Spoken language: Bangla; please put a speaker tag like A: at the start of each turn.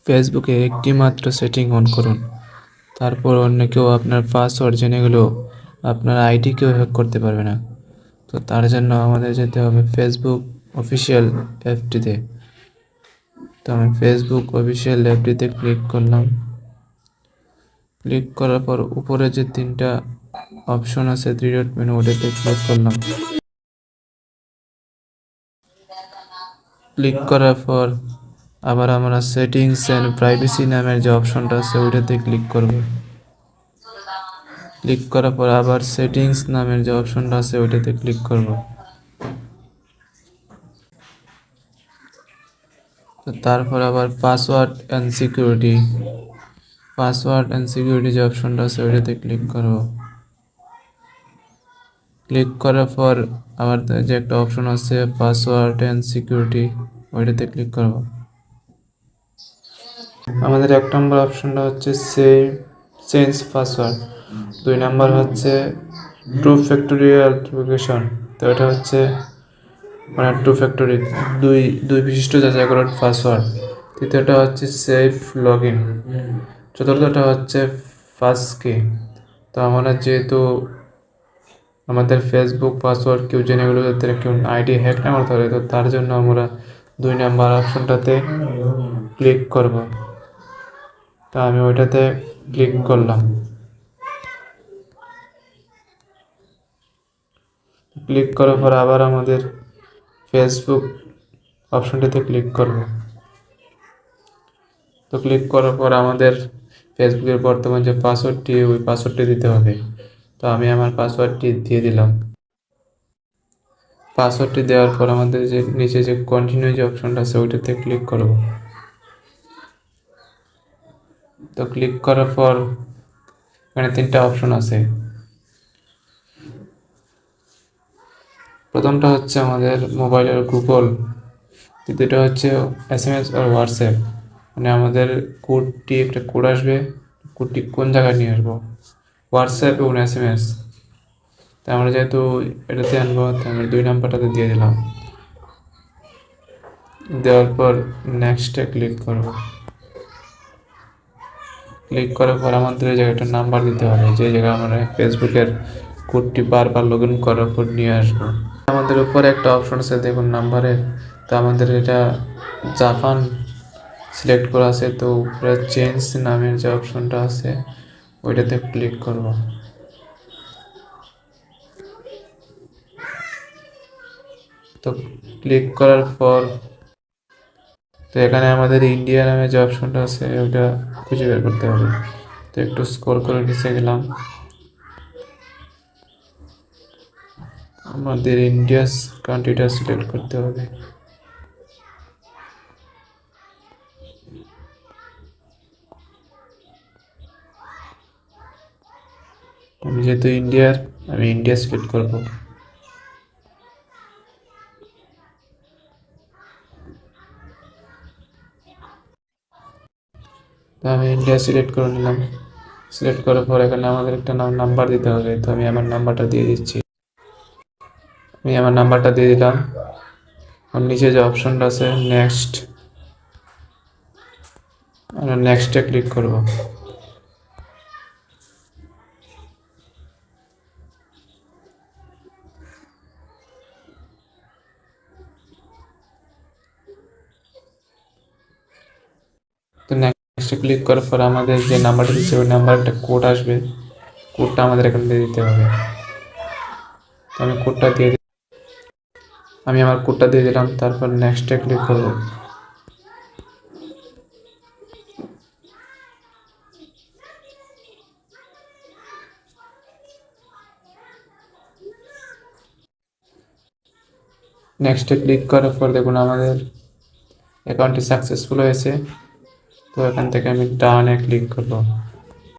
A: ফেসবুকে একটি মাত্র সেটিং অন করুন। তারপর অন্য কেউ আপনার পাসওয়ার্ড জেনে গেলেও আপনার আইডি কেউ হ্যাক করতে পারবে না। তো তার জন্য আমাদের যেতে হবে ফেসবুক অফিসিয়াল অ্যাপটিতে। তো আমি ফেসবুক অফিসিয়াল অ্যাপটিতে ক্লিক করলাম। ক্লিক করার পর উপরে যে তিনটা অপশন আছে, থ্রি ডট মেনু, ওটাতে ক্লিক করলাম। ক্লিক করার পর আবার আমরা সেটিংস অ্যান্ড প্রাইভেসি নামের যে অপশনটা আছে ওইটাতে ক্লিক করব। ক্লিক করার পর আবার সেটিংস নামের যে অপশনটা আছে ওইটাতে ক্লিক করব। তো তারপর আবার পাসওয়ার্ড অ্যান্ড সিকিউরিটি যে অপশনটা আছে ওইটাতে ক্লিক করব। ক্লিক করার পর আবার যে একটা অপশন আছে পাসওয়ার্ড অ্যান্ড সিকিউরিটি, ওইটাতে ক্লিক করব। আমাদের 1 নম্বর অপশনটা হচ্ছে চেঞ্জ পাসওয়ার্ড, 2 নাম্বার হচ্ছে টু ফ্যাক্টরিয়াল অথেন্টিকেশন, তো এটা হচ্ছে মানে টু ফ্যাক্টরি দুই বিশিষ্ট যাচাইকরণ পাসওয়ার্ড। তৃতীয়টা হচ্ছে সেফ লগ ইন, চতুর্থটা হচ্ছে ফার্স্ট কি। তো আমরা যেহেতু আমাদের ফেসবুক পাসওয়ার্ড কেউ জেনে গেলো, যাতে কেউ আইডি হ্যাক না করতে পারে, তো তার জন্য আমরা 2 নাম্বার অপশনটাতে ক্লিক করব। তো আমি ওইটাতে ক্লিক করলাম। ক্লিক করার পর আবার আমাদের ফেসবুক অপশনটাতে ক্লিক করব। তো ক্লিক করার পর আমাদের ফেসবুকের বর্তমান যে পাসওয়ার্ডটি, ওই পাসওয়ার্ডটি দিতে হবে। তো আমি আমার পাসওয়ার্ডটি দিয়ে দিলাম। পাসওয়ার্ডটি দেওয়ার পর আমাদের যে নিচে যে কন্টিনিউ যে অপশনটা আছে ওইটাতে ক্লিক করব। তো ক্লিক করার পর এখানে 3টা অপশন আছে। প্রথমটা হচ্ছে আমাদের মোবাইলের গুগল, দ্বিতীয়টা হচ্ছে SMS আর হোয়াটসঅ্যাপ, মানে আমাদের একটা কোড আসবে, কোডটি কোন জায়গায় নিয়ে আসবো, হোয়াটসঅ্যাপ এবং SMS। তো আমরা যেহেতু এটাতে আনবো, তো আমরা 2 নাম্বারটাতে দিয়ে দিলাম। দেওয়ার পর নেক্সটে ক্লিক করব। ক্লিক করার পর আমাদের এই জায়গায় একটা নাম্বার দিতে হবে, যে জায়গায় আমরা ফেসবুকের কোডটি বারবার লগ ইন করার পর নিয়ে আসবো। আমাদের উপরে একটা অপশন আছে দেখুন নাম্বারের, তো আমাদের এটা জাপান সিলেক্ট করা আছে, তো উপরে চেঞ্জ নামের যে অপশনটা আছে ওইটাতে ক্লিক করব। তো ক্লিক করার পর তো এখানে আমাদের ইন্ডিয়া নামে যে অপশনটা আছে ওইটা খুঁজে বের করতে হবে। তো একটু স্ক্রল করে নিচে গেলাম, আমাদের ইন্ডিয়াস কান্ট্রিটা সিলেক্ট করতে হবে। আমি যেহেতু আমি ইন্ডিয়া সিলেক্ট করব। তো আমি ইন্ডিয়া সিলেক্ট করে নিলাম। সিলেক্ট করার পর এখানে আমাদের একটা নাম্বার দিতে হবে, তো আমি আমার নাম্বারটা দিয়ে দিচ্ছি। আমি আমার নাম্বারটা দিয়ে দিলাম। আর নিচে যে অপশনটা আছে আমরা নেক্সটে ক্লিক করব। তো নেক্সটে ক্লিক করার পর আমাদের যে নাম্বারটা দিচ্ছে ওই নাম্বার একটা কোড আসবে, কোডটা আমাদের এখানে দিয়ে দিতে হবে। তো আমি আমার কোডটা দিয়ে দিলাম, তারপর নেক্সটে ক্লিক করব। নেক্সটে ক্লিক করার পর দেখুন আমাদের অ্যাকাউন্টটি সাকসেসফুল হয়েছে। তো এখান থেকে আমি ডানে ক্লিক করব।